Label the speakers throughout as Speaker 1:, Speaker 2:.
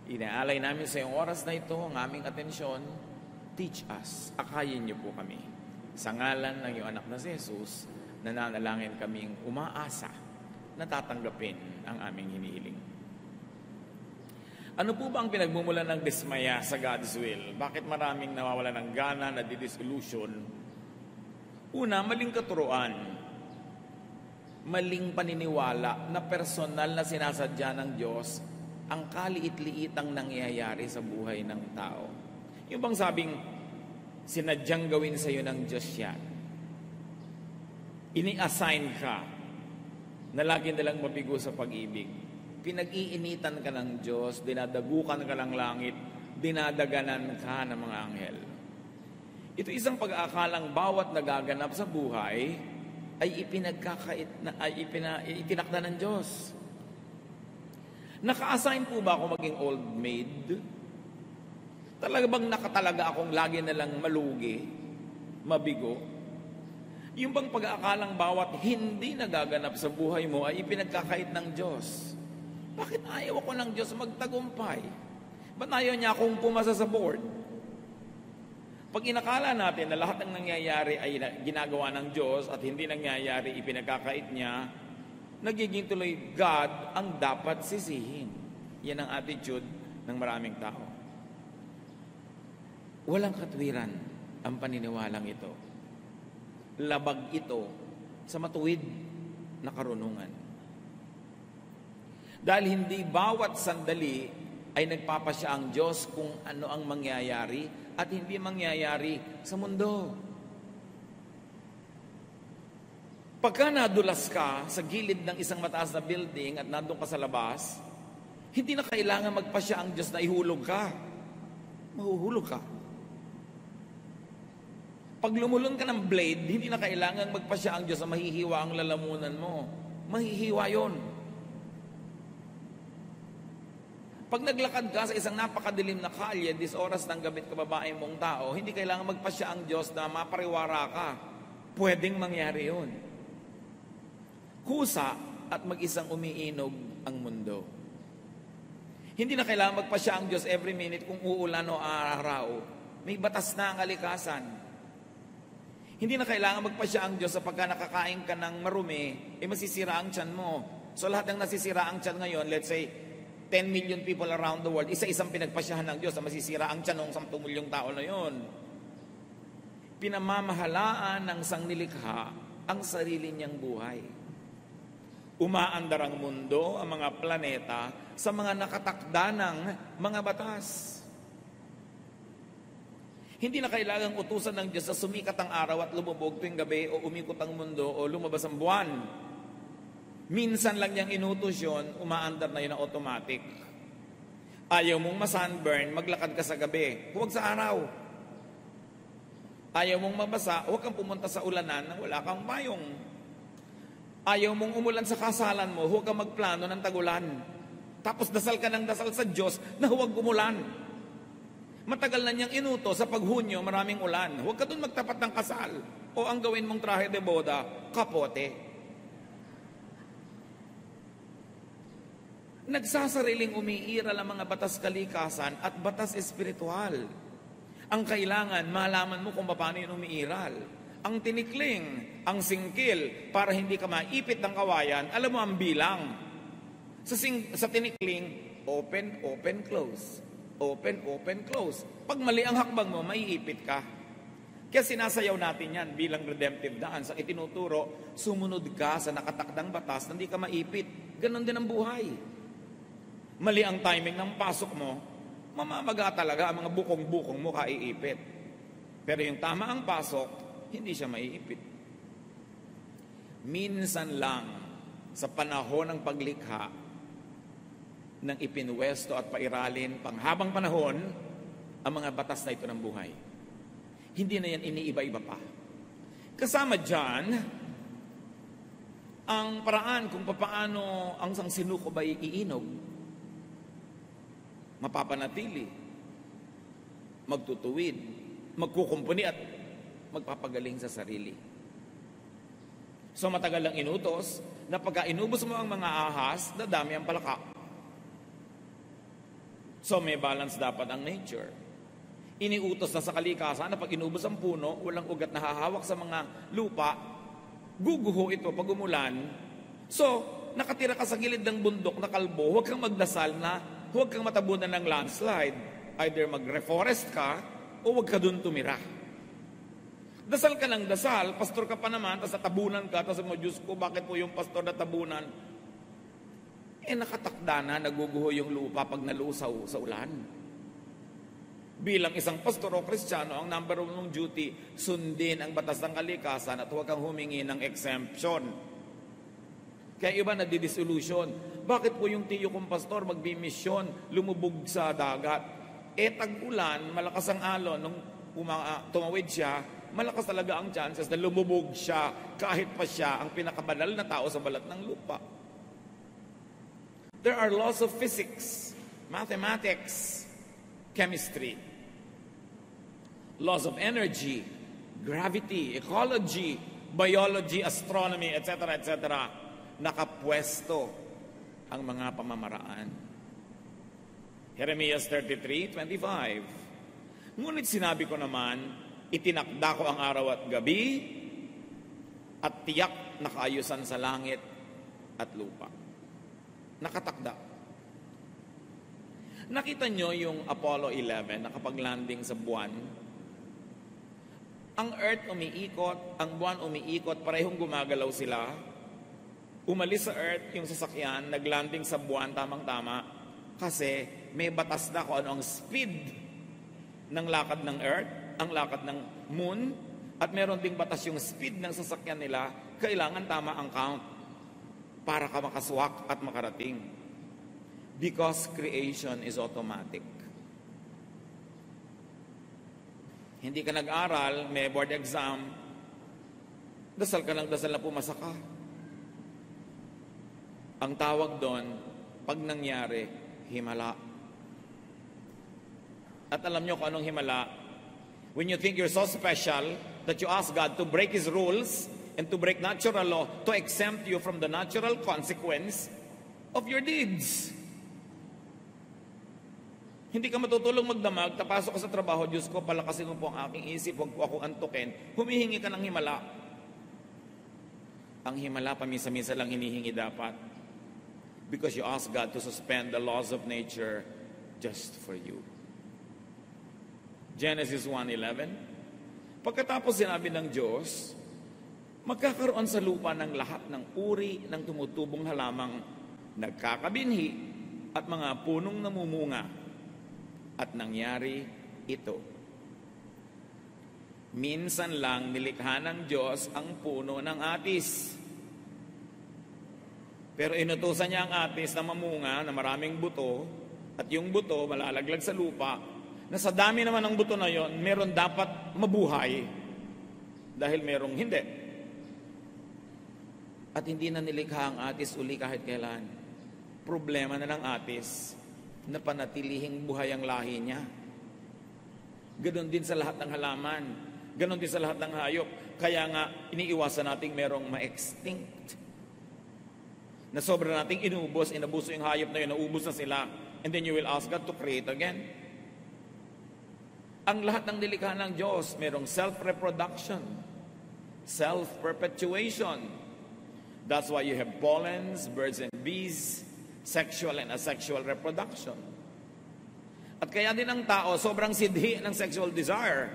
Speaker 1: Inaalay namin sa iyong oras na ito ang aming atensyon. Teach us. Akayin niyo po kami. Sa ngalan ng iyong anak na si Jesus, nananalangin kaming umaasa na tatanggapin ang aming hinihiling. Ano po ba ang pinagmumulan ng dismaya sa God's will? Bakit maraming nawawala ng gana, nadidisillusion? Una, maling katuruan. Maling paniniwala na personal na sinasadya ng Diyos ang kaliit-liitang nangyayari sa buhay ng tao. Yung bang sabing, sinadyang gawin sa iyo ng Diyos yan. Ini-assign ka na lagi nilang mabigo sa pag-ibig. Pinag-iinitan ka ng Diyos, dinadagukan ka ng langit, dinadaganan ka ng mga anghel. Ito isang pag-aakalang bawat nagaganap sa buhay ay itinakda ng Diyos. Naka-assign po ba ako maging old maid? Talaga bang nakatalaga akong lagi nalang malugi, mabigo? Yung bang pag-aakalang bawat hindi nagaganap sa buhay mo ay ipinagkakait ng Diyos? Bakit ayaw ako ng Diyos magtagumpay? Ba't ayaw niya akong pumasa sa board? Pag inakala natin na lahat ng nangyayari ay ginagawa ng Diyos at hindi nangyayari, ipinagkakait niya, nagiging tuloy God ang dapat sisihin. Yan ang attitude ng maraming tao. Walang katwiran ang paniniwalang ito. Labag ito sa matuwid na karunungan. Dahil hindi bawat sandali ay nagpapasya ang Diyos kung ano ang mangyayari at hindi mangyayari sa mundo. Pagka nadulas ka sa gilid ng isang mataas na building at nandun ka sa labas, hindi na kailangan magpasya ang Diyos na ihulog ka. Mahuhulog ka. Pag lumulon ka ng blade, hindi na kailangan magpasya ang Diyos na mahihiwa ang lalamunan mo. Mahihiwa yon. Pag naglakad ka sa isang napakadilim na kalye, this oras ng gabi kababae mong tao, hindi kailangan magpasya ang Diyos na mapariwara ka. Pwedeng mangyari yun. Kusa at mag-isang umiinog ang mundo. Hindi na kailangan magpasya ang Diyos every minute kung uulan o araw. May batas na ang kalikasan. Hindi na kailangan magpasya ang Diyos sa pagka nakakain ka ng marumi, masisira ang tiyan mo. So lahat ng nasisira ang tiyan ngayon, let's say, 10 million people around the world, isa-isang pinagpasyahan ng Diyos na masisira ang tiyan ng 10 milyong tao na yon. Pinamamahalaan ng sangnilikha ang sarili niyang buhay. Umaandar ang mundo, ang mga planeta, sa mga nakatakda ng mga batas. Hindi na kailangang utusan ng Diyos na sumikat ang araw at lumubog tuwing gabi o umikot ang mundo o lumabas ang buwan. Minsan lang niyang inutos yun, umaandar na yun na automatic. Ayaw mong ma-sunburn, maglakad ka sa gabi. Huwag sa araw. Ayaw mong mabasa, huwag kang pumunta sa ulanan nang wala kang payong. Ayaw mong umulan sa kasalan mo, huwag kang magplano ng tagulan. Tapos dasal ka ng dasal sa Diyos na huwag umulan. Matagal na niyang inuto sa paghunyo, maraming ulan. Huwag ka dun magtapat ng kasal. O ang gawin mong trahe de boda, kapote. Nagsasariling umiiral ang mga batas kalikasan at batas espiritual. Ang kailangan, malaman mo kung paano yun umiiral. Ang tinikling, ang singkil, para hindi ka maipit ng kawayan, alam mo ang bilang. Sa tinikling, open, open, close. Open, open, close. Pag mali ang hakbang mo, maiipit ka. Kaya sinasayaw natin yan bilang redemptive dance. Ang itinuturo, sumunod ka sa nakatakdang batas na hindi ka maipit. Ganon din ang buhay. Mali ang timing ng pasok mo, mamamaga talaga ang mga bukong-bukong mo kaiipit. Pero yung tama ang pasok, hindi siya maiipit. Minsan lang sa panahon ng paglikha ng ipinwesto at pairalin panghabang panahon ang mga batas na ito ng buhay. Hindi na yan iniiba-iba pa. Kasama dyan ang paraan kung paano ang isang sinuko ba iinog. Mapapanatili, magtutuwid, magkukumpuni at magpapagaling sa sarili. So matagal lang inutos na pagka inubos mo ang mga ahas, dadami ang palaka. So may balance dapat ang nature. Iniutos na sa kalikasan na pag inubos ang puno, walang ugat na hahawak sa mga lupa, guguho ito pag umulan. So, nakatira ka sa gilid ng bundok na kalbo, huwag kang magdasal na huwag kang matabunan ng landslide. Either mag-reforest ka o huwag ka dun tumira. Dasal ka ng dasal, pastor ka pa naman, tapos natabunan ka, tapos mo, Diyos ko, bakit po yung pastor natabunan? Nakatakda na, naguguho yung lupa pag nalusaw sa ulan. Bilang isang pastor o Kristiyano, ang number one mong duty, sundin ang batas ng kalikasan at huwag kang humingi ng exemption. Kaya iba nadi-dissolution. Bakit po yung tiyo kong pastor magbimisyon, lumubog sa dagat? Tag-ulan, malakas ang alon, nung tumawid siya, malakas talaga ang chances na lumubog siya kahit pa siya ang pinakabanal na tao sa balat ng lupa. There are laws of physics, mathematics, chemistry, laws of energy, gravity, ecology, biology, astronomy, etc., etc. Nakapwesto ang mga pamamaraan. Jeremiah 33:25. Ngunit sinabi ko naman, itinakda ko ang araw at gabi at tiyak na kaayusan sa langit at lupa. Nakatakda. Nakita nyo yung Apollo 11 nakapag-landing sa buwan? Ang Earth umiikot, ang buwan umiikot, parehong gumagalaw sila. Umalis sa Earth yung sasakyan, naglanding sa buwan, tamang-tama, kasi may batas na kung ano ang speed ng lakad ng Earth, ang lakad ng Moon, at meron ding batas yung speed ng sasakyan nila, kailangan tama ang count para ka makaswak at makarating. Because creation is automatic. Hindi ka nag-aral, may board exam, dasal ka ng dasal na pumasa ka. Ang tawag doon, pag nangyari, himala. At alam nyo kung anong himala? When you think you're so special that you ask God to break His rules and to break natural law to exempt you from the natural consequence of your deeds. Hindi ka matutulong magdamag, tapasok ka sa trabaho, Diyos ko, palakasin mo po ang aking isip, huwag po akong antukin, humihingi ka ng himala. Ang himala, pamisa-misa lang hinihingi dapat. Because you ask God to suspend the laws of nature just for you. Genesis 1:11. Pagkatapos sinabi ng Diyos, magkakaroon sa lupa ng lahat ng uri ng tumutubong halamang nagkakabinhi at mga punong namumunga. At nangyari ito. Minsan lang nilikha ng Diyos ang puno ng atis. Pero inutusan niya ang atis na mamunga na maraming buto, at yung buto malalaglag sa lupa, na sa dami naman ng buto na yon, meron dapat mabuhay dahil merong hindi. At hindi na nilikha ang atis uli kahit kailan. Problema na ng atis na panatilihing buhay ang lahi niya. Ganon din sa lahat ng halaman. Ganon din sa lahat ng hayop. Kaya nga, iniiwasan nating merong ma-extinct. Na sobra nating inubos, inabuso yung hayop na yun, naubos na sila. And then you will ask God to create again. Ang lahat ng nilikha ng Diyos, merong self-reproduction, self-perpetuation. That's why you have pollens, birds and bees, sexual and asexual reproduction. At kaya din ang tao, sobrang sidhi ng sexual desire.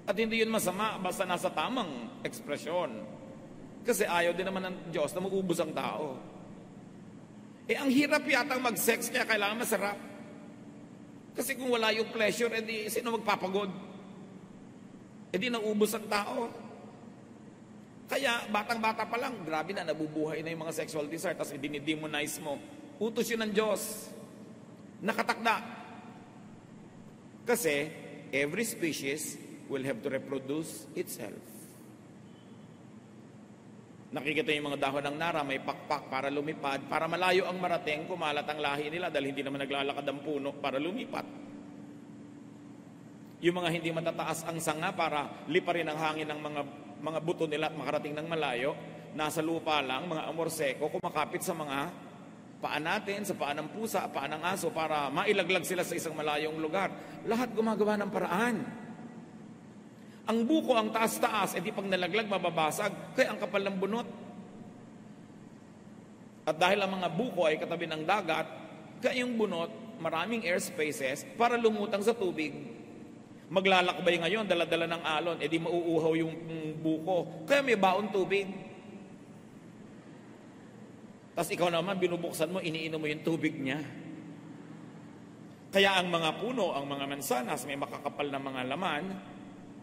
Speaker 1: At hindi yun masama, basta nasa tamang ekspresyon. Kasi ayaw din naman ng Diyos na mag-ubos ang tao. Ang hirap yatang mag-sex, kaya kailangan masarap. Kasi kung wala yung pleasure, edi sino magpapagod? Edi naubos ang tao. Kaya batang-bata pa lang, grabe na, nabubuhay na yung mga sexual desire, tapos i-demonize mo. Utos yun ng Diyos. Nakatakda. Kasi every species will have to reproduce itself. Nakikita yung mga dahon ng nara, may pakpak para lumipad, para malayo ang marating, kumalat ang lahi nila dahil hindi naman naglalakad ang puno para lumipat. Yung mga hindi matataas ang sanga para liparin ang hangin ng mga buto nila at makarating ng malayo, nasa lupa lang, mga amorseko, kumakapit sa mga paa natin, sa paa ng pusa, paa ng aso para mailaglag sila sa isang malayong lugar. Lahat gumagawa ng paraan. Ang buko, ang taas-taas, edi pag nalaglag, mababasag, kaya ang kapal ng bunot. At dahil ang mga buko ay katabi ng dagat, kaya yung bunot, maraming air spaces para lumutang sa tubig. Maglalakbay ngayon, dala-dala ng alon, edi mauuhaw yung buko. Kaya may baon tubig. Tapos ikaw naman, binubuksan mo, iniinom mo yung tubig niya. Kaya ang mga puno, ang mga mansanas, may makakapal na mga laman,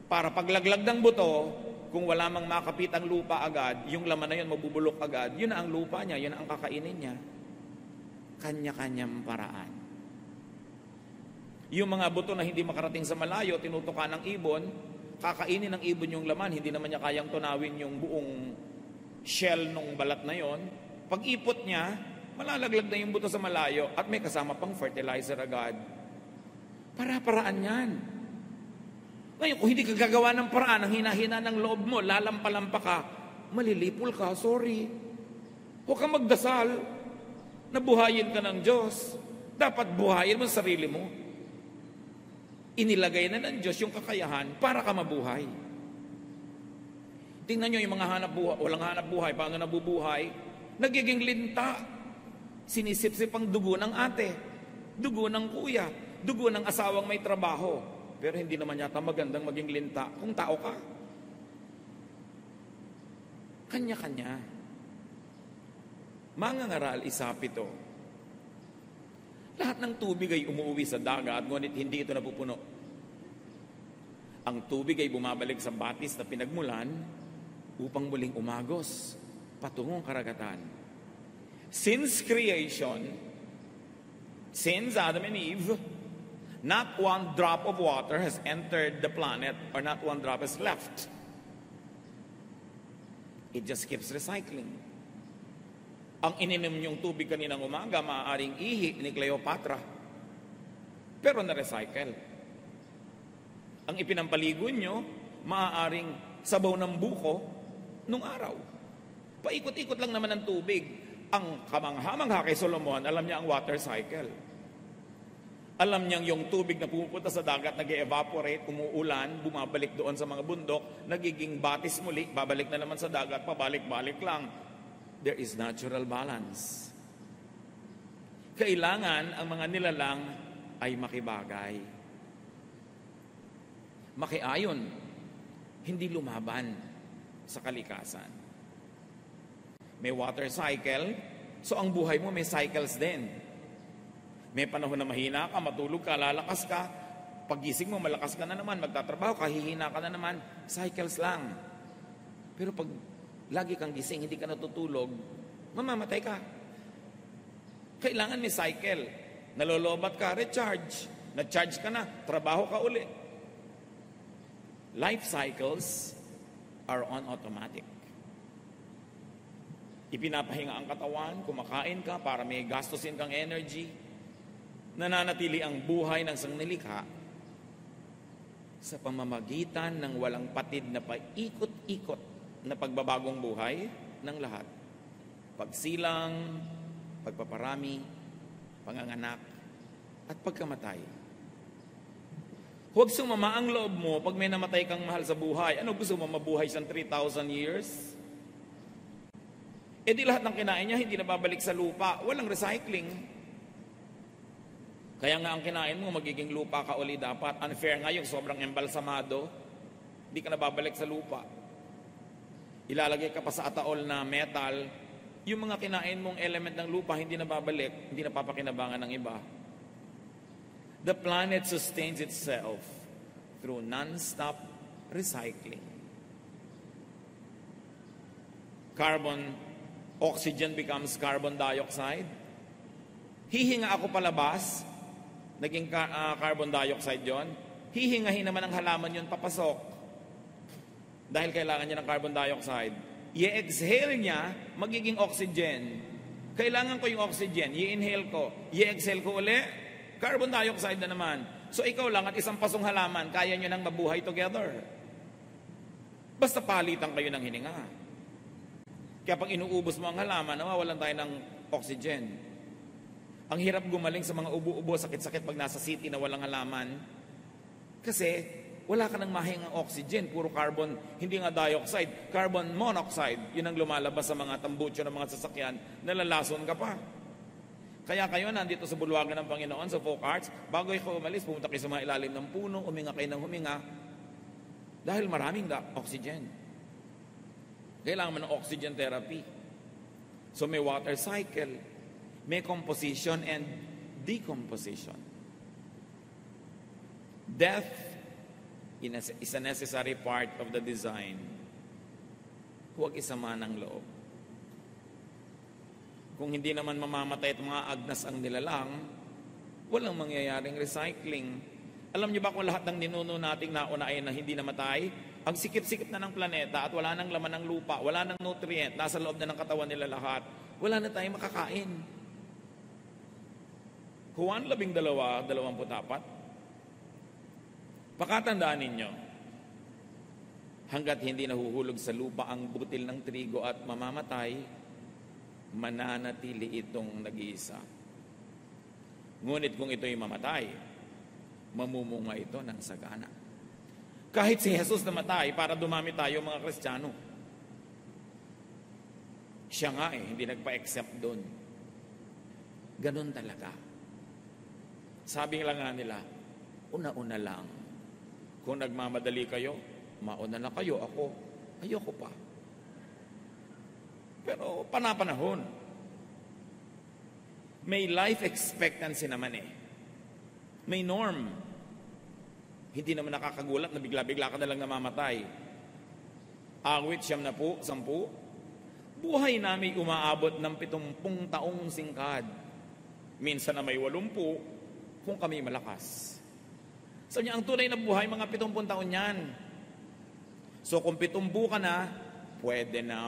Speaker 1: para paglaglag ng buto, kung wala mang makapit ang lupa agad, yung laman na yun mabubulok agad, yun na ang lupa niya, yun na ang kakainin niya. Kanya-kanyang paraan. Yung mga buto na hindi makarating sa malayo, tinutukan ng ibon, kakainin ng ibon yung laman, hindi naman niya kayang tunawin yung buong shell ng balat na yon. Pag ipot niya, malalaglag na yung buto sa malayo at may kasama pang fertilizer agad. Para-paraan yan. Ngayon, kung hindi ka gagawa ng paraan, ang hinahina ng loob mo, lalampalampa ka, malilipol ka, sorry. Huwag kang magdasal na buhayin ka ng Diyos. Dapat buhayin mo sa sarili mo. Inilagay na ng Diyos yung kakayahan para ka mabuhay. Tingnan nyo yung mga hanap buhay, walang hanap buhay, paano nabubuhay? Nagiging linta. Sinisip-sip ang dugo ng ate, dugo ng kuya, dugo ng asawang may trabaho. Pero hindi naman yata magandang maging linta kung tao ka. Kanya-kanya. Mangangaral, isapito. Lahat ng tubig ay umuwi sa dagat, ngunit hindi ito napupuno. Ang tubig ay bumabalik sa batis na pinagmulan upang muling umagos patungong karagatan. Since creation, since Adam and Eve, not one drop of water has entered the planet, or not one drop has left. It just keeps recycling. Ang ininom niyong tubig kaninang umaga, maaaring ihi ni Cleopatra. Pero na-recycle. Ang ipinampaligo niyo, maaaring sabaw ng buko nung araw. Paikot-ikot lang naman ang tubig. Ang kamangha-mangha kay Solomon, alam niya ang water cycle. Alam niyang yung tubig na pumupunta sa dagat, nag-evaporate, umuulan, bumabalik doon sa mga bundok, nagiging batis muli, babalik na naman sa dagat, pabalik-balik lang. There is natural balance. Kailangan ang mga nilalang ay makibagay. Makiayon, hindi lumaban sa kalikasan. May water cycle, so ang buhay mo may cycles din. May panahon na mahina ka, matulog ka, lalakas ka, pagising mo, malakas ka na naman, magtatrabaho ka, hihina ka na naman, cycles lang. Pero pag lagi kang gising, hindi ka natutulog, mamamatay ka. Kailangan may cycle. Nalolobat ka, recharge. Na-charge ka na, trabaho ka uli. Life cycles are on automatic. Ipinapahinga ang katawan, kumakain ka para may gastusin kang energy. Nananatili ang buhay ng sangnilikha sa pamamagitan ng walang patid na paikot-ikot na pagbabagong buhay ng lahat. Pagsilang, pagpaparami, panganganak, at pagkamatay. Huwag sumama ang loob mo pag may namatay kang mahal sa buhay. Ano gusto mo, mabuhay siyang 3,000 years? E di lahat ng kinain niya, hindi na babalik sa lupa. Walang recycling. Kaya nga ang kinain mo, magiging lupa ka uli dapat. Unfair nga yung sobrang embalsamado, hindi ka na babalik sa lupa. Ilalagay ka pa sa ataol na metal, yung mga kinain mong element ng lupa, hindi na babalik, hindi na papakinabangan ng iba. The planet sustains itself through non-stop recycling. Oxygen becomes carbon dioxide. Hihinga ako palabas, naging carbon dioxide yon. Hihingahin naman ang halaman yon papasok. Dahil kailangan niya ng carbon dioxide. I-exhale niya, magiging oxygen. Kailangan ko yung oxygen, i-inhale ko. I-exhale ko uli, carbon dioxide na naman. So ikaw lang at isang pasong halaman, kaya nyo nang mabuhay together. Basta palitan kayo ng hininga. Kaya pag inuubos mo ang halaman, nawawalan tayo ng oxygen. Ang hirap gumaling sa mga ubo-ubo, sakit-sakit pag nasa city na walang halaman. Kasi wala ka nang mahingang oxygen, puro carbon, hindi nga dioxide, carbon monoxide. Yun ang lumalabas sa mga tambucho ng mga sasakyan, nalalason ka pa. Kaya kayo nandito sa bulwagan ng Panginoon, sa Folk Arts, bago kayo umalis, pumunta kayo sa mga ilalim ng puno, huminga kayo ng huminga, dahil maraming oxygen. Kailangan mo ng oxygen therapy. So may water cycle, may composition and decomposition. Death is a necessary part of the design. Huwag isama ng loob. Kung hindi naman mamamatay at mga agnas ang nilalang, walang mangyayaring recycling. Alam niyo ba kung lahat ng ninuno nating nauna ay na hindi namatay? Ang sikip-sikip na ng planeta at wala nang laman ng lupa, wala nang nutrient, nasa loob na ng katawan nila lahat, wala na tayong makakain. Juan 12:24. Pakatandaan ninyo, hanggat hindi nahuhulog sa lupa ang butil ng trigo at mamamatay, mananatili itong nag-iisa. Ngunit kung ito'y mamatay, mamumunga ito ng sagana. Kahit si Jesus namatay para dumami tayo mga Kristiyano, siya nga hindi nagpa-accept doon. Ganun talaga. Sabi lang nga nila, una-una lang. Kung nagmamadali kayo, mauna na kayo, ako, ayoko pa. Pero panapanahon. May life expectancy naman May norm. Hindi naman nakakagulat na bigla-bigla ka na lang namamatay. Awit 10, buhay namin umaabot ng 70 taong singkad. Minsan na may 80 kung kami malakas. Sabi niya, ang tunay na buhay, mga 70 taon yan. So kung 70 ka na, pwede na.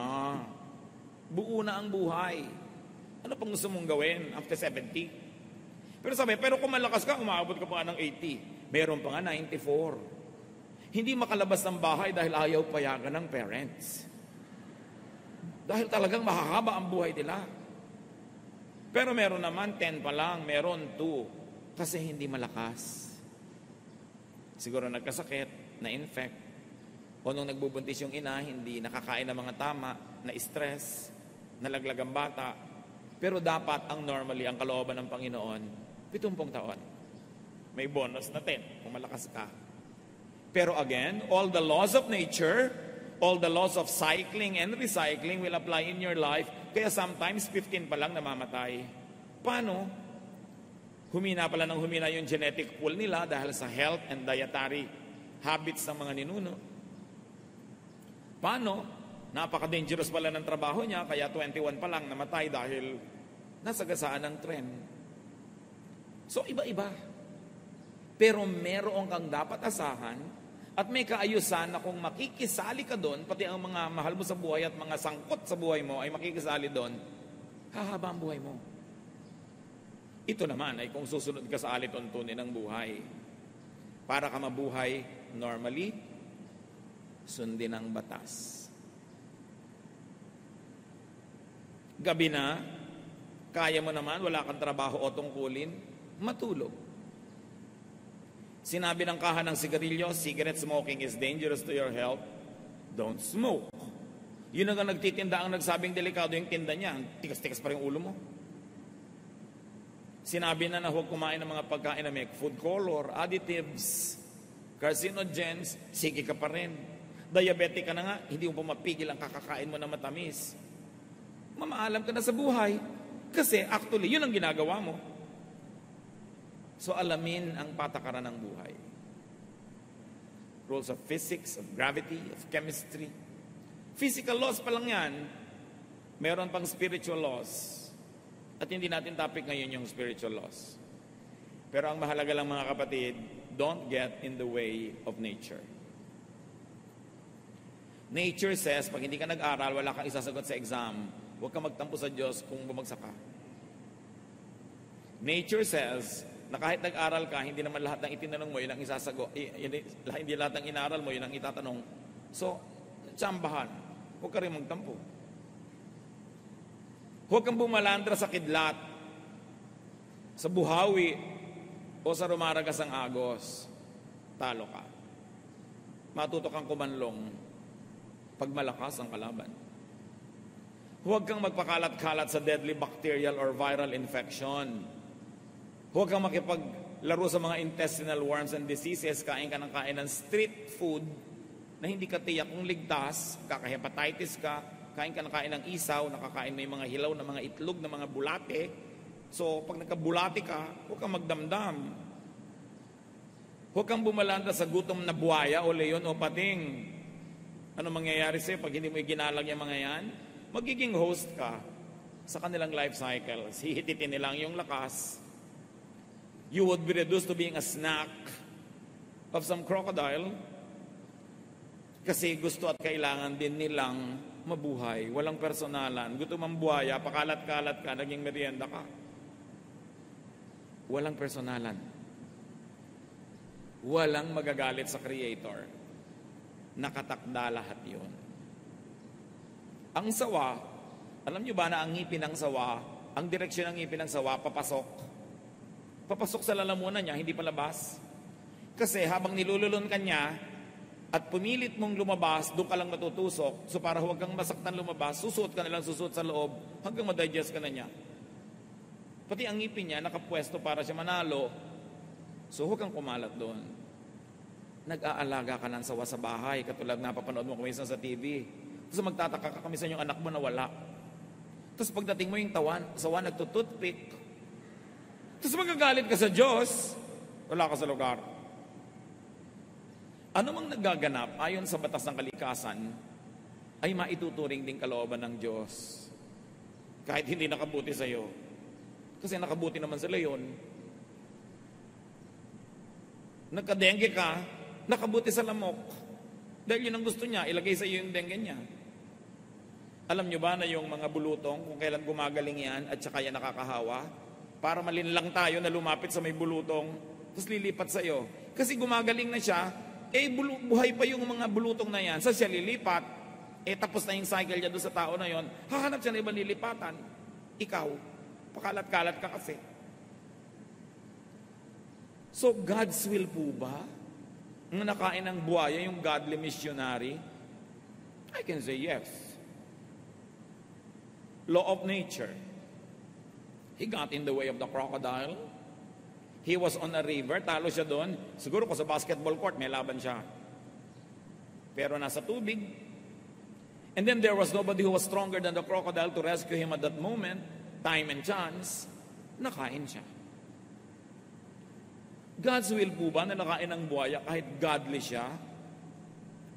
Speaker 1: Buo na ang buhay. Ano pang gusto mong gawin after 70? Pero sabi, pero kung malakas ka, umaabot ka pa ng 80. Meron pa nga 94. Hindi makalabas ng bahay dahil ayaw payagan ng parents. Dahil talagang mahahaba ang buhay nila. Pero meron naman 10 pa lang, meron 2. Kasi hindi malakas. Siguro nagkasakit, na-infect. O nung nagbubuntis yung ina, hindi nakakain ng mga tama, na-stress, nalaglag ang bata. Pero dapat ang normally, ang kalooban ng Panginoon, 70 taon. May bonus na 10 kung malakas ka. Pero again, all the laws of nature, all the laws of cycling and recycling will apply in your life. Kaya sometimes 15 pa lang namamatay. Paano? Humina pala ng humina yung genetic pool nila dahil sa health and dietary habits ng mga ninuno. Paano? Napaka-dangerous pala ng trabaho niya, kaya 21 pa lang namatay dahil nasagasaan ng trend. So, iba-iba. Pero meron kang dapat asahan at may kaayusan na kung makikisali ka doon, pati ang mga mahal mo sa buhay at mga sangkot sa buhay mo ay makikisali doon, hahaba ang buhay mo. Ito naman ay kung susunod ka sa alituntunin ng buhay. Para ka mabuhay normally, sundin ang batas. Gabi na, kaya mo naman, wala kang trabaho o tungkulin, matulog. Sinabi ng kaha ng sigarilyo, cigarette smoking is dangerous to your health. Don't smoke. Yun ang nagtitinda, ang nagsabing delikado yung tinda niya. Tikas-tikas pa rin ulo mo. Sinabi na huwag kumain ng mga pagkain na may food color, additives, carcinogens, sige ka pa rin. Diabetic ka na nga, hindi mo pa mapigil ang kakakain mo na matamis. Mamaalam ka na sa buhay. Kasi actually, yun ang ginagawa mo. So alamin ang patakaran ng buhay. Rules of physics, of gravity, of chemistry. Physical laws pa lang yan. Meron pang spiritual laws. At hindi natin topic ngayon yung spiritual laws. Pero ang mahalaga lang mga kapatid, don't get in the way of nature. Nature says, pag hindi ka nag-aral, wala kang isasagot sa exam. Huwag kang magtampo sa Diyos kung bumagsak ka. Nature says, na kahit nag-aral ka, hindi naman lahat ng itinanong mo, yun ang isasagot. Hindi lahat ng inaral mo, yun ang itatanong. So, tsambahan. Huwag ka rin magtampo. Huwag kang bumalandra sa kidlat. sa buhawi o sa rumaragas ang agos, talo ka. Matuto kang kumanlong pag malakas ang kalaban. Huwag kang magpakalat-kalat sa deadly bacterial or viral infection. Huwag kang makipaglaro sa mga intestinal worms and diseases. Kain ka ng kain ng street food na hindi ka tiyak kung ligtas, kaka-hepatitis ka, kain ka ng kain ng isaw, nakakain mo yung mga hilaw na mga itlog na mga bulate. So, pag nagkabulate ka, huwag kang magdamdam. Huwag kang bumalanda sa gutom na buhaya o leon o pating. Ano mangyayari sa'yo pag hindi mo iginalang yung mga yan? Magiging host ka sa kanilang life cycles. Hihititin nilang yung lakas. You would be reduced to being a snack of some crocodile kasi gusto at kailangan din nilang mabuhay. Walang personalan. Gutom ang buhaya, pakalat-kalat ka, naging merienda ka. Walang personalan. Walang magagalit sa Creator. Nakatakda lahat yun. Ang sawa, alam nyo ba na ang ngipin ng sawa, ang direksyon ng ngipin ng sawa, papasok. Papasok sa lalamunan niya, hindi palabas. Kasi habang nilululun ka niya, at pumilit mong lumabas, doon ka lang matutusok. So para huwag kang masaktan lumabas, susuot ka na lang susuot sa loob, hanggang ma-digest ka na niya. Pati ang ngipin niya, nakapwesto para siya manalo. So huwag kang kumalat doon. Nag-aalaga ka ng sawa sa bahay, katulad napapanood mo kumisan sa TV. Tapos magtataka ka kamisan yung anak mo na wala. Tapos pagdating mo yung sawa nagtututpick. Tapos magagalit ka sa Diyos, wala ka sa lugar. Ano mang nagaganap ayon sa batas ng kalikasan ay maituturing din kalooban ng Diyos. Kahit hindi nakabuti sa iyo. Kasi nakabuti naman sila yun. Nagka-dengue ka, nakabuti sa lamok. Dahil yun ang gusto niya, ilagay sa iyo yung dengue niya. Alam nyo ba na yung mga bulutong, kung kailan gumagaling yan at saka yan nakakahawa, para malinlang tayo na lumapit sa may bulutong, tapos lilipat sa iyo. Kasi gumagaling na siya, buhay pa yung mga bulutong na yan. Sa siya lilipat, tapos na yung cycle niya doon sa tao na yon, hahanap siya na ibang lilipatan. Ikaw, pakalat-kalat ka kasi. So, God's will po ba? Ang nakain ng buhaya, yung godly missionary? I can say yes. Law of nature. He got in the way of the crocodile. He was on a river, talo siya doon. Siguro kung sa basketball court, may laban siya. Pero nasa tubig. And then there was nobody who was stronger than the crocodile to rescue him at that moment. Time and chance, nakain siya. God's will po ba na nakain ng buhaya kahit godly siya?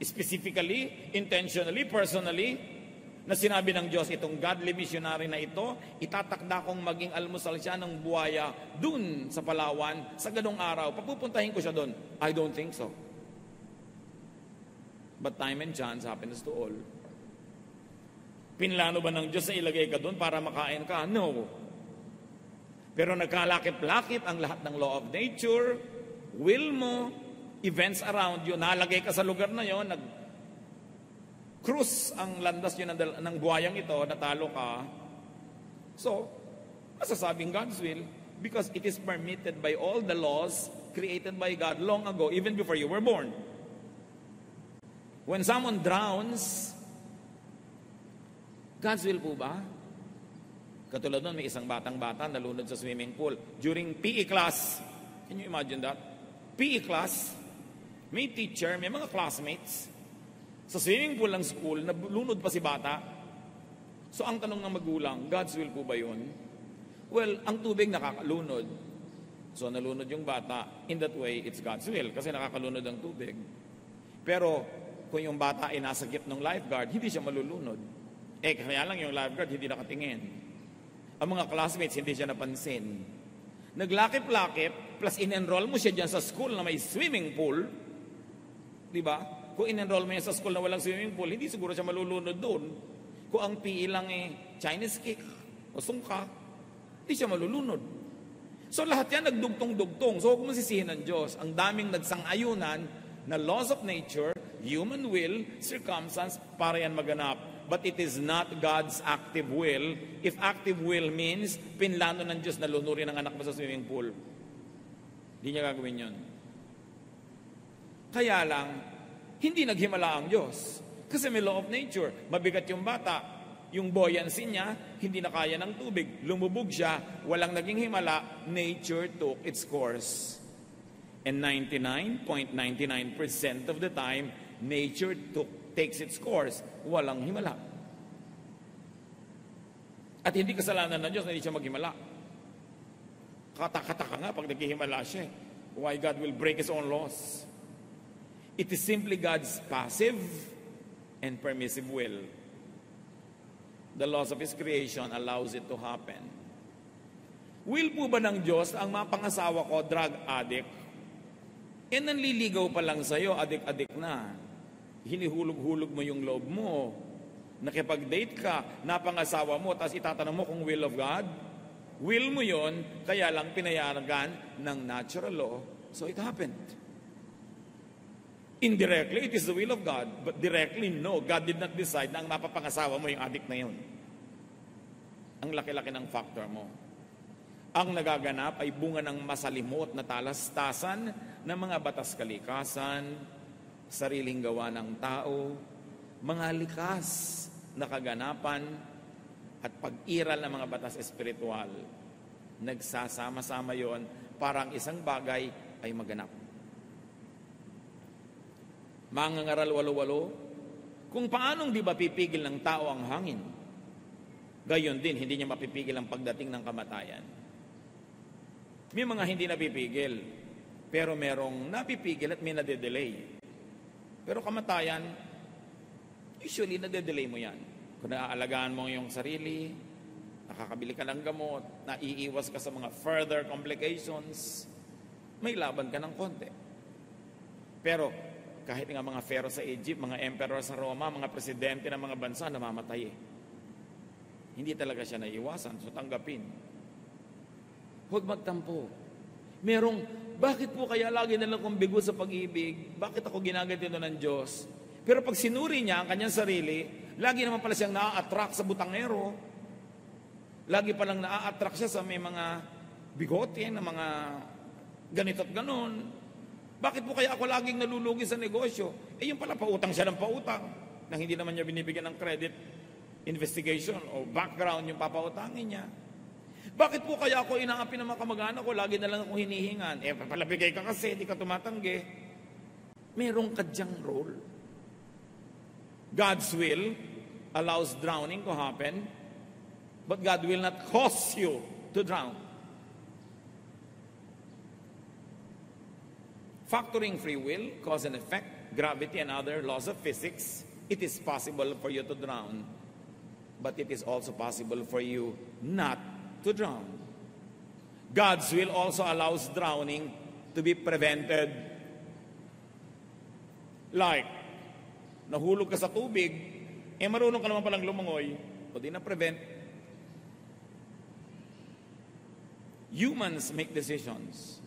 Speaker 1: Specifically, intentionally, personally, na sinabi ng Diyos, itong godly missionary na ito, itatakda kong maging almusal siya ng buhaya dun sa Palawan, sa ganong araw. Papupuntahin ko siya dun. I don't think so. But time and chance happens to all. Pinlano ba ng Diyos na ilagay ka dun para makain ka? No. Pero nagkalakip-lakip ang lahat ng law of nature, will mo, events around you, nalagay ka sa lugar na yon, cruise ang landas yun ng buhayang ito, natalo ka. So, masasabing God's will because it is permitted by all the laws created by God long ago, even before you were born. When someone drowns, God's will po ba? Katulad nun, may isang batang-bata nalunod sa swimming pool during PE class. Can you imagine that? PE class, may teacher, may mga classmates. Sa swimming pool ng school, nalunod pa si bata. So ang tanong ng magulang, God's will po ba yun? Well, ang tubig nakakalunod. So nalunod yung bata. In that way, it's God's will kasi nakakalunod ang tubig. Pero kung yung bata ay nasa gip ng lifeguard, hindi siya malulunod. Kaya lang yung lifeguard hindi nakatingin. Ang mga classmates hindi siya napansin. Naglakip-lakip, plus in-enroll mo siya dyan sa school na may swimming pool. Diba? Kung in-enroll mo siya sa school na walang swimming pool, hindi siguro siya malulunod doon. Kung ang PE lang Chinese cake o sungka, hindi siya malulunod. So lahat yan nagdugtong-dugtong. So kung masisihin ng Diyos, ang daming nagsang-ayunan na laws of nature, human will, circumstance, para yan maganap. but it is not God's active will. If active will means, pinlano ng Diyos na lunurin ang anak mo sa swimming pool, hindi niya gagawin yun. Kaya lang, hindi naghimala ang Diyos. Kasi may law of nature. Mabigat yung bata, yung buoyancy niya, hindi na kaya ng tubig. Lumubog siya, walang naging himala, nature took its course. And 99.99% of the time, nature takes its course. Walang himala. At hindi kasalanan ng Diyos na hindi siya maghimala. Kataka-taka nga pag naghihimala siya. Why God will break His own laws. It is simply God's passive and permissive will. The laws of His creation allows it to happen. Will po ba ng Diyos ang mapangasawa ko, drug addict? Nanliligaw pa lang sa'yo, adik-adik na. Hinihulog-hulog mo yung loob mo. Nakipag-date ka, napangasawa mo, tapos itatanong mo kung will of God? Will mo yon, kaya lang pinayagan ng natural law, so it happened. Indirectly, it is the will of God, but directly, no. God did not decide na ang mapapangasawa mo yung addict na yun. Ang laki-laki ng factor mo. Ang nagaganap ay bunga ng masalimot na talastasan ng mga batas kalikasan, sariling gawa ng tao, mga likas na kaganapan, at pag-iral ng mga batas espiritual. Nagsasama-sama yon para ang isang bagay ay maganap. Mangangaral 8:8, kung paanong di ba pipigil ng tao ang hangin, gayon din hindi niya mapipigil ang pagdating ng kamatayan. May mga hindi napipigil, pero merong napipigil at may nade-delay. Pero kamatayan, usually nade-delay mo yan. Kung naaalagaan mo yung sarili, nakakabili ka ng gamot, naiiwas ka sa mga further complications, may laban ka ng konti. Pero kahit nga mga pharaoh sa Egypt, mga emperor sa Roma, mga presidente ng mga bansa, namamatay eh. Hindi talaga siya naiiwasan, so tanggapin. Huwag magtampo. Bakit po kaya lagi nalang kong bigo sa pag-ibig? Bakit ako ginaganito ng Diyos? Pero pag sinuri niya ang kanyang sarili, lagi naman pala siyang naa-attract sa butangero. Lagi palang naa-attract siya sa may mga bigote, na mga ganito at ganon. Bakit po kaya ako laging nalulugi sa negosyo? Yung pala pautang siya ng pautang, nang hindi naman niya binibigyan ng credit investigation o background yung papautangin niya. Bakit po kaya ako inaapin ng mga kamag-anak ko, lagi na lang akong hinihingan? Papalabigay ka kasi, di ka tumatanggi. Merong kadyang role. God's will allows drowning to happen, but God will not cause you to drown. Factoring free will, cause and effect, gravity and other laws of physics, it is possible for you to drown, but it is also possible for you not to drown. God's will also allows drowning to be prevented. Like, nahulog ka sa tubig, marunong ka naman palang lumangoy, o di na-prevent. Humans make decisions,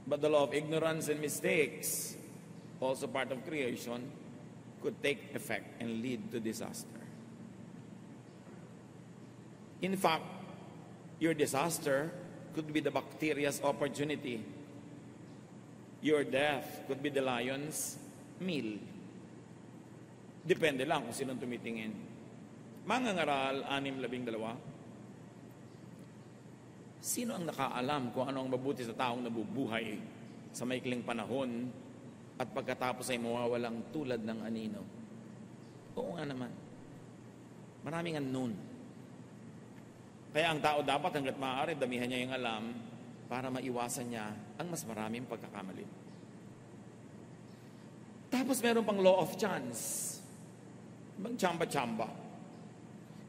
Speaker 1: but the law of ignorance and mistakes, also part of creation, could take effect and lead to disaster. In fact, your disaster could be the bacteria's opportunity. Your death could be the lion's meal. Depende lang kung sinong tumitingin. Mangangaral 6:12. Sino ang nakaalam kung ano ang mabuti sa taong nabubuhay sa maikling panahon at pagkatapos ay mawawalang tulad ng anino? Oo nga naman. Maraming unknown. Kaya ang tao dapat hanggat maaari, damihan niya yung alam para maiwasan niya ang mas maraming pagkakamali. Tapos meron pang law of chance. Ibang tsamba-tsamba.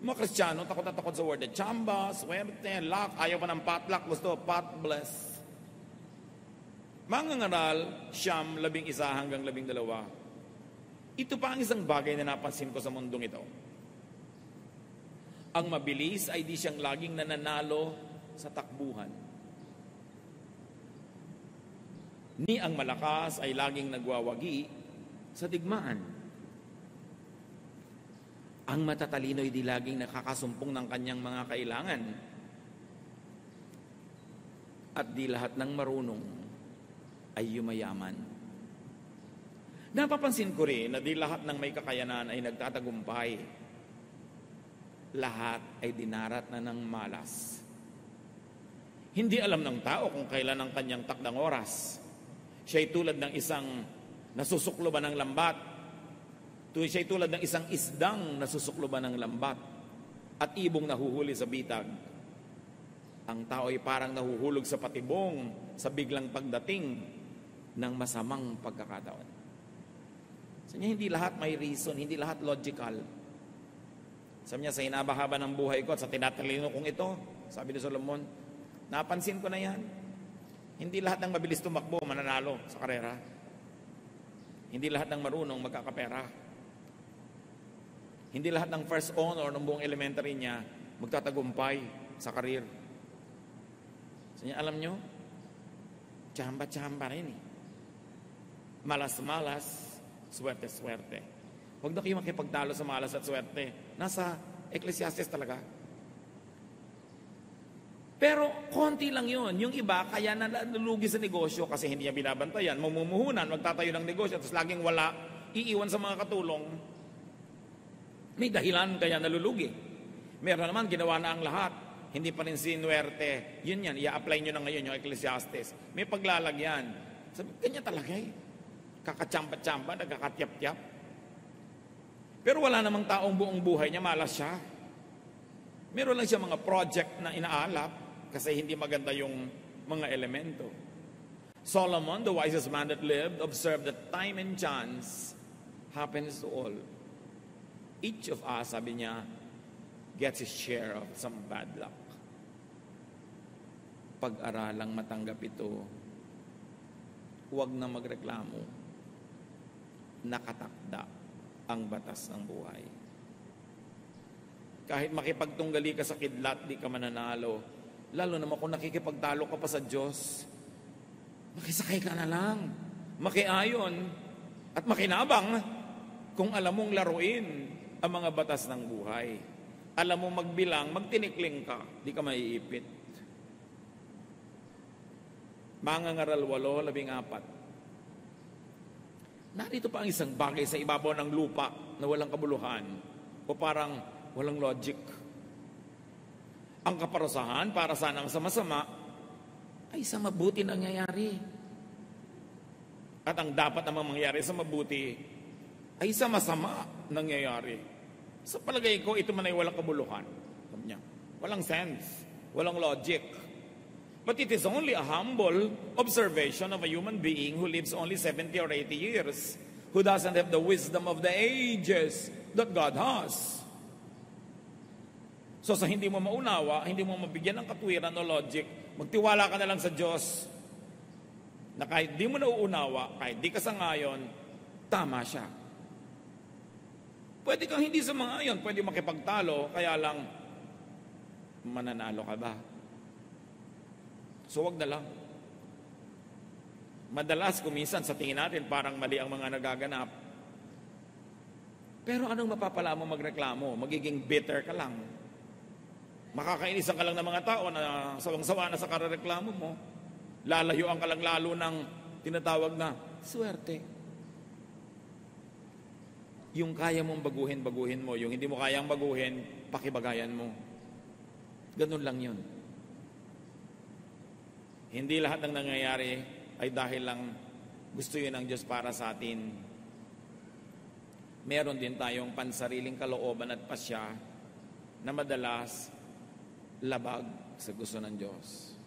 Speaker 1: Mga Kristiyano, takot na takot sa word. Tsamba, swerte, luck, ayaw pa ng potluck, gusto pot bless. Mangangaral, 11 hanggang 12. Ito pa ang isang bagay na napansin ko sa mundong ito. Ang mabilis ay di siyang laging nananalo sa takbuhan. Ni ang malakas ay laging nagwawagi sa digmaan. Ang matatalino ay di laging nakakasumpong ng kanyang mga kailangan. At di lahat ng marunong ay yumayaman. Napapansin ko rin na di lahat ng may kakayanan ay nagtatagumpay. Lahat ay dinarat na ng malas. Hindi alam ng tao kung kailan ang kanyang takdang oras. Siya'y tulad ng isang nasusukloban ng lambat. Siya'y tulad ng isang isdang nasusukloban ng lambat at ibong nahuhuli sa bitag. Ang tao ay parang nahuhulog sa patibong sa biglang pagdating ng masamang pagkakataon. So niya, hindi lahat may reason, hindi lahat logical. Sabi niya, sa hinabahaba ng buhay ko at sa tinatalino kong ito, sabi ni Solomon, napansin ko na yan. Hindi lahat ng mabilis tumakbo mananalo sa karera. Hindi lahat ng marunong magkakapera. Hindi lahat ng first honor ng buong elementary niya magtatagumpay sa karir. So niya, alam nyo, tsamba-tsamba rin eh. Malas-malas, swerte-swerte. Huwag na kayo makipagtalo sa malas at swerte. Nasa Ecclesiastes talaga. Pero konti lang yon. Yung iba, kaya nalulugi sa negosyo kasi hindi niya binabantayan. Mamumuhunan, magtatayo ng negosyo, tapos laging wala, iiwan sa mga katulong. May dahilan kaya nalulugi. Meron naman, ginawa na ang lahat. Hindi pa rin sinuwerte. Yun yan, i-apply nyo na ngayon yung Ecclesiastes. May paglalagyan. Sabi, ganyan talaga eh. Kakatsampa-tsampa, nagkakatyap-tyap. Pero wala namang taong buong buhay niya, malas siya. Meron lang siya mga project na inaalap kasi hindi maganda yung mga elemento. Solomon, the wisest man that lived, observed that time and chance happens to all. Each of us, sabi niya, gets his share of some bad luck. Pag-aralang matanggap ito, huwag na magreklamo. Nakatakda ang batas ng buhay. Kahit makipagtunggali ka sa kidlat, di ka mananalo. Lalo naman kung nakikipagtalo ka pa sa Diyos, makisakay ka na lang, makiayon, at makinabang kung alam mong laruin ang mga batas ng buhay. Alam mong magbilang, magtinikling ka, di ka maiipit. Mangangaral 8:14. Narito pa ang isang bagay sa ibabaw ng lupa na walang kabuluhan o parang walang logic. Ang kaparusahan para sana sa masama ay sa mabuti nangyayari. At ang dapat namang mangyari sa mabuti ay sa masama nangyayari. Sa palagay ko, ito man ay walang kabuluhan. Walang sense, walang logic. But it is only a humble observation of a human being who lives only 70 or 80 years, who doesn't have the wisdom of the ages that God has. So sa hindi mo maunawa, hindi mo mabigyan ng katwiran o logic, magtiwala ka na lang sa Diyos na kahit di mo nauunawa, kahit di ka sangayon, tama siya. Pwede kang hindi sangayon, pwede makipagtalo, kaya lang mananalo ka ba? So wag na lang. Madalas kuminsan sa tingin natin parang mali ang mga nagaganap. Pero anong mapapala mo magreklamo? Magiging bitter ka lang. Makakainisan ka lang ng mga tao na sawang-sawa na sa kareklamo mo. Lalayuan ka lang lalo ng tinatawag na swerte. Yung kaya mong baguhin, baguhin mo. Yung hindi mo kayang baguhin, pakibagayan mo. Ganun lang yun. Hindi lahat ng nangyayari ay dahil lang gusto yun ng Diyos para sa atin. Meron din tayong pansariling kalooban at pasya na madalas labag sa gusto ng Diyos.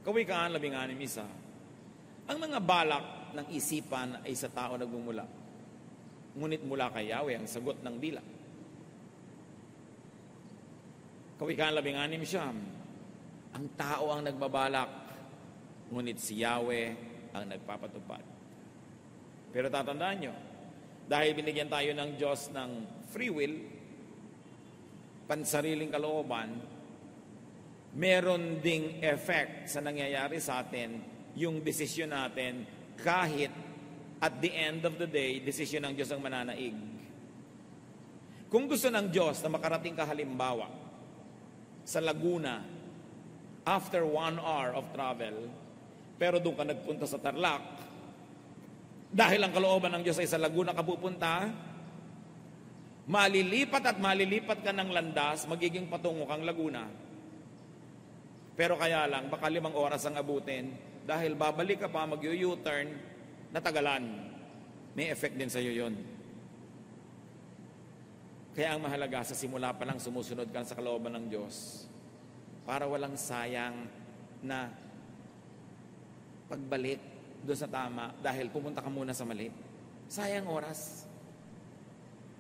Speaker 1: Kawikaan 16:1. Ang mga balak ng isipan ay sa tao nagmumula. Ngunit mula kay Yahweh ang sagot ng dila. Kawikaan 16:9. Ang tao ang nagbabalak, ngunit si Yahweh ang nagpapatupad. Pero tatandaan nyo, dahil binigyan tayo ng Diyos ng free will, pansariling kalooban, meron ding effect sa nangyayari sa atin yung desisyon natin kahit at the end of the day, desisyon ng Diyos ang mananaig. Kung gusto ng Diyos na makarating ka halimbawa sa Laguna after 1 hour of travel, pero doon ka nagpunta sa Tarlac, dahil ang kalooban ng Diyos ay sa Laguna ka pupunta, malilipat ka ng landas, magiging patungo kang Laguna. Pero kaya lang, baka 5 oras ang abutin, dahil babalik ka pa, mag-U-turn, natagalan. May effect din sa iyo yun. Kaya ang mahalaga, sa simula pa lang sumusunod ka sa kalooban ng Diyos para walang sayang na pagbalik doon sa tama dahil pumunta ka muna sa mali. Sayang oras.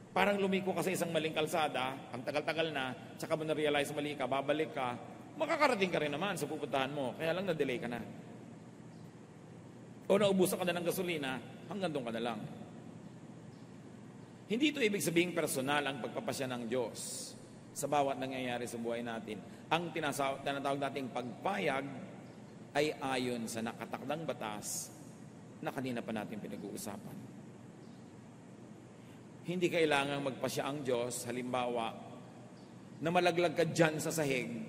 Speaker 1: Parang lumiko ka sa isang maling kalsada, ang tagal-tagal na, tsaka mo na-realize mali ka, babalik ka, makakarating ka rin naman sa pupuntahan mo, kaya lang na-delay ka na. O naubusan ka na ng gasolina, hanggang doon ka na lang. Hindi ito ibig sabihin personal ang pagpapasya ng Diyos sa bawat nangyayari sa buhay natin. Ang tinatawag nating pagpayag ay ayon sa nakatakdang batas na kanina pa natin pinag-uusapan. Hindi kailangang magpasya ang Diyos, halimbawa, na malaglag ka dyan sa sahig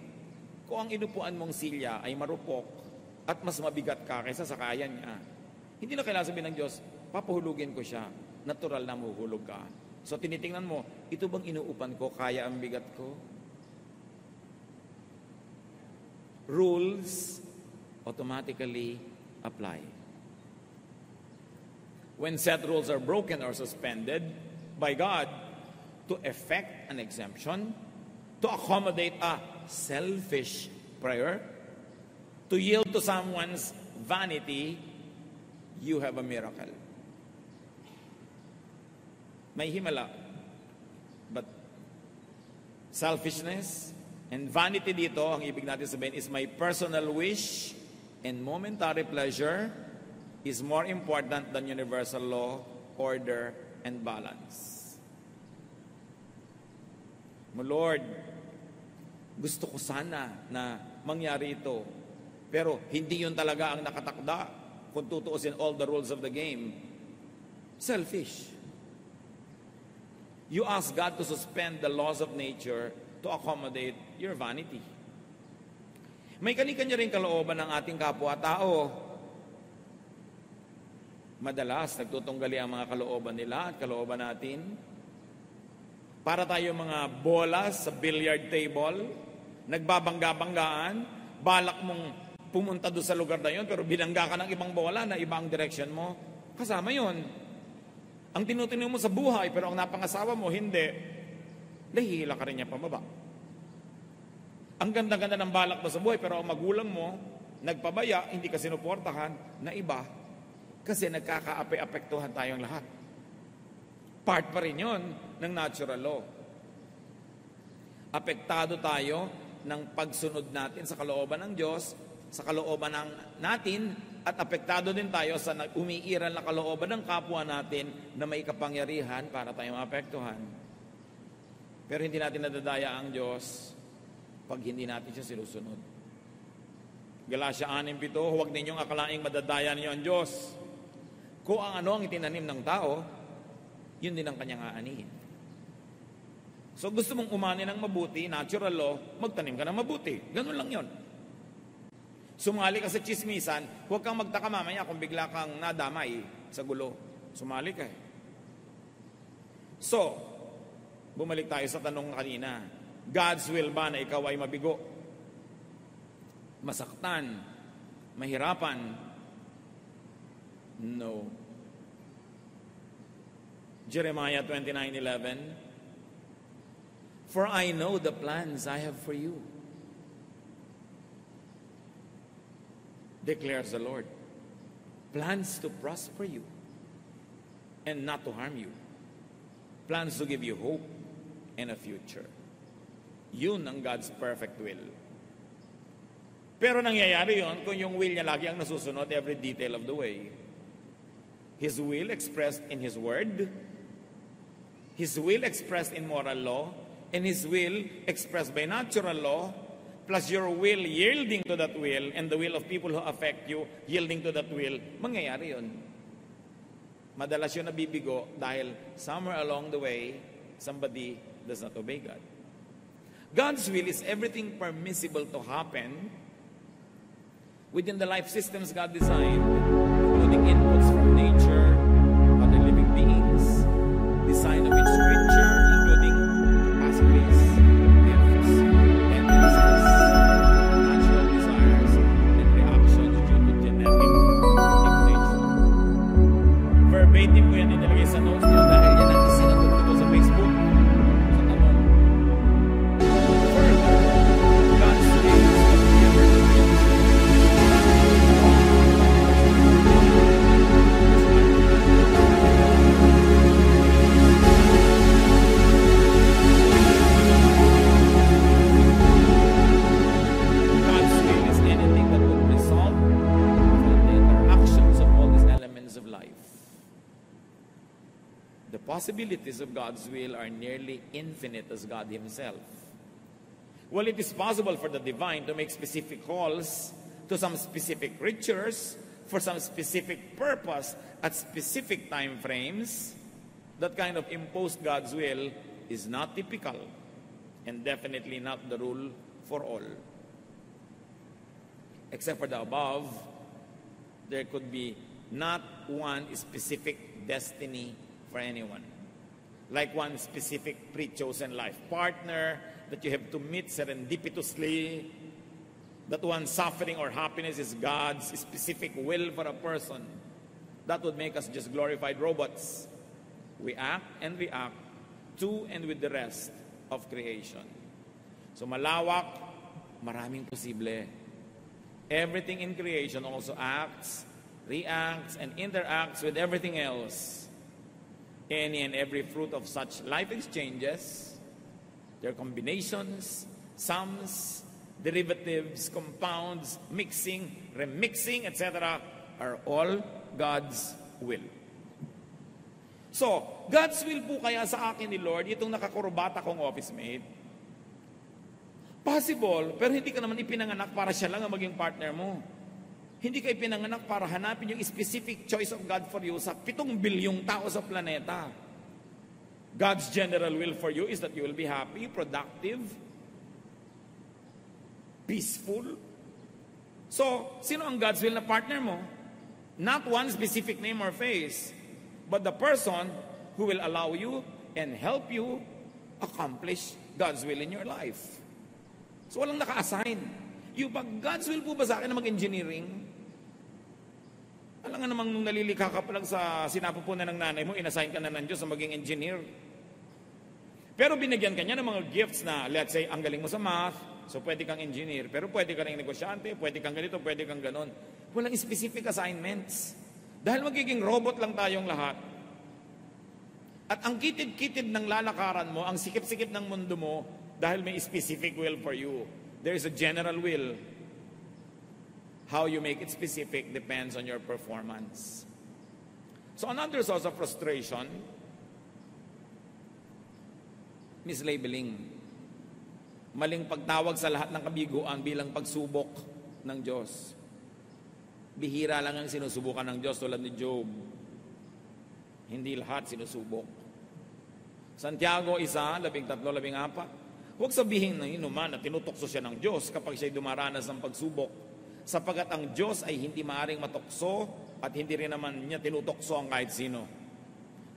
Speaker 1: kung ang inupuan mong silya ay marupok at mas mabigat ka kaysa sa kaya niya. Hindi na kailangan sabihin ng Diyos, papahulugin ko siya. Natural na mahuhulog ka. So tinitingnan mo, ito bang inuupan ko, kaya ang bigat ko? Rules automatically apply. When set rules are broken or suspended by God to effect an exemption, to accommodate a selfish prayer, to yield to someone's vanity, you have a miracle. May himala. But selfishness and vanity dito, ang ibig natin sabihin is my personal wish and momentary pleasure is more important than universal law, order, and balance. Mo Lord, gusto ko sana na mangyari ito, pero hindi yun talaga ang nakatakda kung tutuusin all the rules of the game. Selfish. You ask God to suspend the laws of nature to accommodate your vanity. May kani-kanya rin kalooban ng ating kapwa-tao. Madalas, nagtutunggali ang mga kalooban nila at kalooban natin. Para tayo mga bolas sa billiard table, nagbabangga-banggaan, balak mong pumunta doon sa lugar na yun, pero binangga ka ng ibang bola na ibang direction mo, kasama yun. Ang tinutunin mo sa buhay, pero ang napangasawa mo, hindi. Nahihila ka rin niya pababa. Ang ganda-ganda ng balak mo sa buhay, pero ang magulang mo, nagpabaya, hindi ka sinuportahan, na iba, kasi nagkaka-apektuhan tayong lahat. Part pa rin yun ng natural law. Apektado tayo ng pagsunod natin sa kalooban ng Diyos, sa kalooban natin, at apektado din tayo sa umiiral na kalooban ng kapwa natin na may kapangyarihan para tayo maapektuhan. Pero hindi natin nadadaya ang Diyos pag hindi natin siya sinusunod. Galatia 6:7, huwag ninyong akalaing madadaya ninyo ang Diyos. Kung ang ano ang itinanim ng tao, yun din ang kanyang aanihin. So gusto mong umani ng mabuti, natural law, magtanim ka ng mabuti. Ganun lang yun. Sumali ka sa chismisan, huwag kang magtaka mamaya kung bigla kang nadamay sa gulo. Sumali ka. So, bumalik tayo sa tanong kanina. God's will ba na ikaw ay mabigo? Masaktan? Mahirapan? No. Jeremiah 29:11, for I know the plans I have for you, declares the Lord. Plans to prosper you and not to harm you. Plans to give you hope and a future. Yun ang God's perfect will. Pero nangyayari yun kung yung will niya lagi ang nasusunod every detail of the way. His will expressed in His Word, His will expressed in moral law, and His will expressed by natural law, plus your will yielding to that will, and the will of people who affect you yielding to that will, mangyayari yun. Madalas yun nabibigo dahil somewhere along the way, somebody does not obey God. God's will is everything permissible to happen within the life systems God designed, including inputs from nature, other living beings, design of each creature, including capacities, gifts, tendencies, natural desires, and reactions due to genetic dictation. Verbatim ko yan inilagay sa notes nyo dahil yan ang sinagot ko sa Facebook. Sa tanong. Further, God's will is possibilities of God's will are nearly infinite as God Himself. While it is possible for the divine to make specific calls to some specific creatures for some specific purpose at specific time frames, that kind of imposed God's will is not typical and definitely not the rule for all. Except for the above, there could be not one specific destiny for anyone. Like one specific pre-chosen life partner that you have to meet serendipitously, that one suffering or happiness is God's specific will for a person. That would make us just glorified robots. We act and react to and with the rest of creation. So malawak, maraming posible. Everything in creation also acts, reacts, and interacts with everything else. Any and every fruit of such life exchanges, their combinations, sums, derivatives, compounds, mixing, remixing, etc., are all God's will. So, God's will po kaya sa akin ni Lord, itong nakakurbata kong office mate, possible, pero hindi ka naman ipinanganak para siya lang ang maging partner mo. Hindi ka ipinanganak para hanapin yung specific choice of God for you sa 7 bilyong tao sa planeta. God's general will for you is that you will be happy, productive, peaceful. So, sino ang God's will na partner mo? Not one specific name or face, but the person who will allow you and help you accomplish God's will in your life. So, walang naka-assign. Yung pag God's will po ba sa akin na mag-engineering? Alam nga namang nung nalilikha ka pa lang sa sinapupunan ng nanay mo, inassign ka na ng Diyos na maging engineer. Pero binigyan ka niya ng mga gifts na, let's say, ang galing mo sa math, so pwede kang engineer. Pero pwede ka rin negosyante, pwede kang ganito, pwede kang ganon. Walang specific assignments. Dahil magiging robot lang tayong lahat. At ang kitid-kitid ng lalakaran mo, ang sikip-sikip ng mundo mo, dahil may specific will for you. There is a general will. How you make it specific depends on your performance. So another source of frustration, mislabeling. Maling pagtawag sa lahat ng kabiguan bilang pagsubok ng Diyos. Bihira lang ang sinusubukan ng Diyos tulad ni Job. Hindi lahat sinusubok. Santiago 1:13-14. Huwag sabihin ng inuman na tinutokso siya ng Diyos kapag siya'y dumaranas ng pagsubok, sapagat ang Diyos ay hindi maaring matokso at hindi rin naman niya tinutokso ang kahit sino.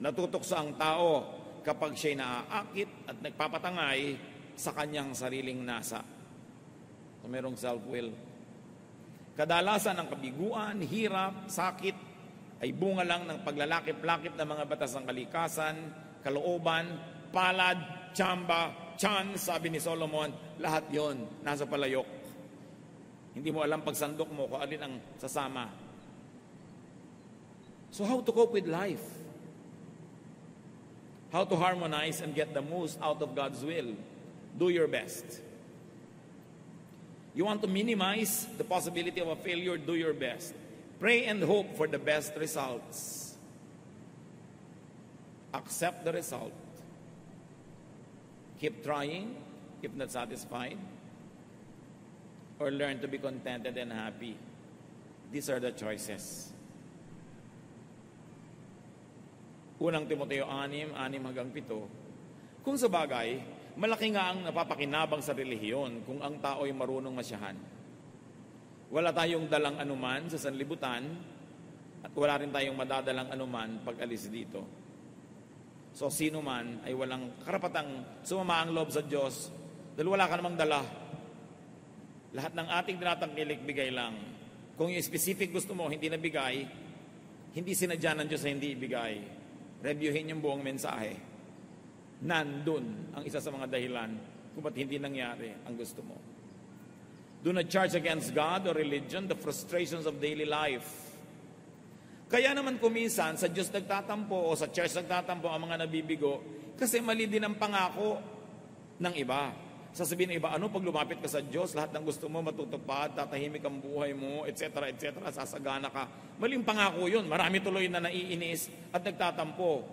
Speaker 1: Natutokso ang tao kapag siya'y naaakit at nagpapatangay sa kanyang sariling nasa. So, merong self-will. Kadalasan ang kabiguan, hirap, sakit ay bunga lang ng paglalakip-lakip ng mga batas ng kalikasan, kalooban, palad, tsamba, tiyan, sabi ni Solomon, lahat yon nasa palayok. Hindi mo alam pagsandok mo kung alin ang sasama. So how to cope with life? How to harmonize and get the most out of God's will? Do your best. You want to minimize the possibility of a failure, do your best. Pray and hope for the best results. Accept the result. Keep trying, if not satisfied, or learn to be contented and happy. These are the choices. Unang Timoteo 6:6-7. Kung sa bagay, malaki nga ang napapakinabang sa relihiyon kung ang tao ay marunong masyahan. Wala tayong dalang anuman sa sanlibutan at wala rin tayong madadalang anuman pag alis dito. So sino man ay walang karapatang sumama ang loob sa Diyos dahil wala ka namang dala. Lahat ng ating tinatangkilik, bigay lang. Kung yung specific gusto mo, hindi nabigay, hindi sinadya ng Diyos na hindi ibigay. Reviewin yung buong mensahe. Nandun ang isa sa mga dahilan kung ba't hindi nangyari ang gusto mo. Do not charge against God or religion the frustrations of daily life. Kaya naman kuminsan sa Diyos nagtatampo o sa church nagtatampo ang mga nabibigo kasi mali din ang pangako ng iba. Sasabihin ng iba, ano pag lumapit ka sa Diyos, lahat ng gusto mo matutupad, tatahimik ang buhay mo, etc., etc., sasagana ka. Maling pangako yun. Marami tuloy na naiinis at nagtatampo.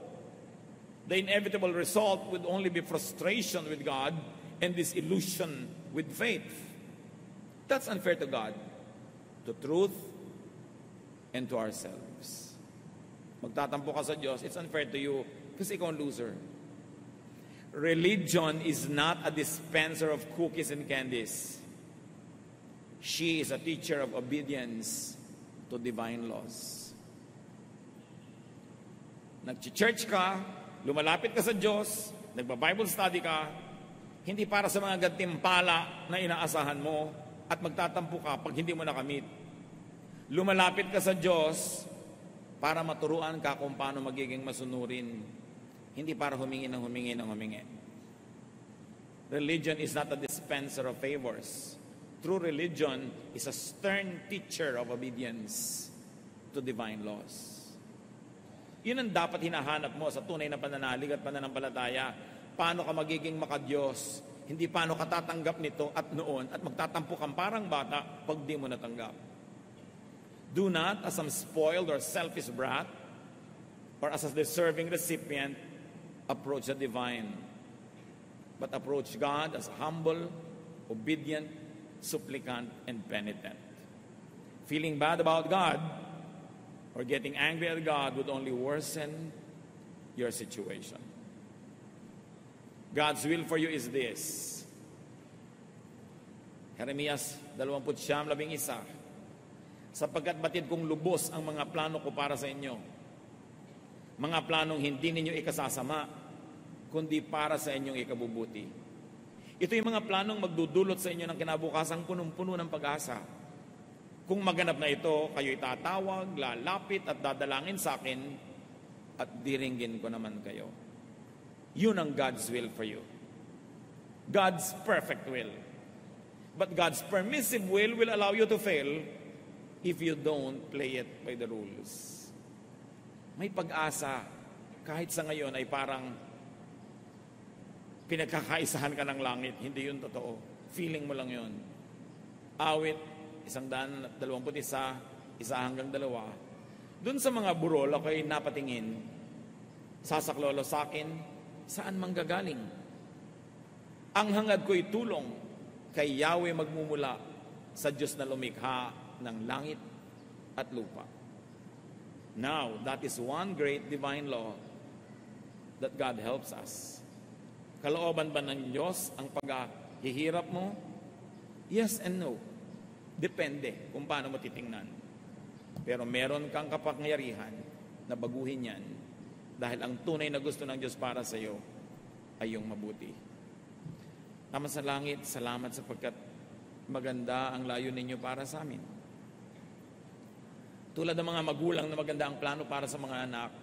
Speaker 1: The inevitable result would only be frustration with God and disillusion with faith. That's unfair to God, to truth, and to ourselves. Magtatampo ka sa Diyos, it's unfair to you kasi ikaw ang loser. Religion is not a dispenser of cookies and candies. She is a teacher of obedience to divine laws. Nag-church ka, lumalapit ka sa Diyos, nagba-Bible study ka, hindi para sa mga gantimpala na inaasahan mo at magtatampo ka pag hindi mo nakamit. Lumalapit ka sa Diyos para maturuan ka kung paano magiging masunurin. Hindi para humingi ng humingi. Religion is not a dispenser of favors. True religion is a stern teacher of obedience to divine laws. Yun ang dapat hinahanap mo sa tunay na pananalig at pananampalataya. Paano ka magiging makadiyos? Hindi paano ka tatanggap nito at noon at magtatampo kang parang bata pag di mo natanggap. Do not, as some spoiled or selfish brat, or as a deserving recipient, approach the divine, but approach God as humble, obedient, supplicant, and penitent. Feeling bad about God or getting angry at God would only worsen your situation. God's will for you is this. Jeremias 29:11, sapagkat batid kong lubos ang mga plano ko para sa inyo, mga planong hindi ninyo ikasasama, kundi para sa inyong ikabubuti. Ito yung mga planong magdudulot sa inyo ng kinabukasang punong-puno ng pag-asa. Kung maganap na ito, kayo'y tatawag, lalapit at dadalangin sa akin at diringgin ko naman kayo. Yun ang God's will for you. God's perfect will. But God's permissive will allow you to fail if you don't play it by the rules. May pag-asa kahit sa ngayon ay parang pinagkakaisahan ka ng langit. Hindi yun totoo. Feeling mo lang yun. Awit, 121, 1-2. Dun sa mga burol, ako'y napatingin. Sasaklolo sa akin, saan manggagaling? Ang hangad ko'y tulong kay Yahweh magmumula sa Diyos na lumikha ng langit at lupa. Now, that is one great divine law that God helps us. Kalooban ba ng Diyos ang paghihirap mo? Yes and no. Depende kung paano mo titingnan. Pero meron kang kapangyarihan na baguhin yan dahil ang tunay na gusto ng Diyos para sa iyo ay yung mabuti. Ama sa langit, salamat sapagkat maganda ang layo ninyo para sa amin. Tulad ng mga magulang na maganda ang plano para sa mga anak,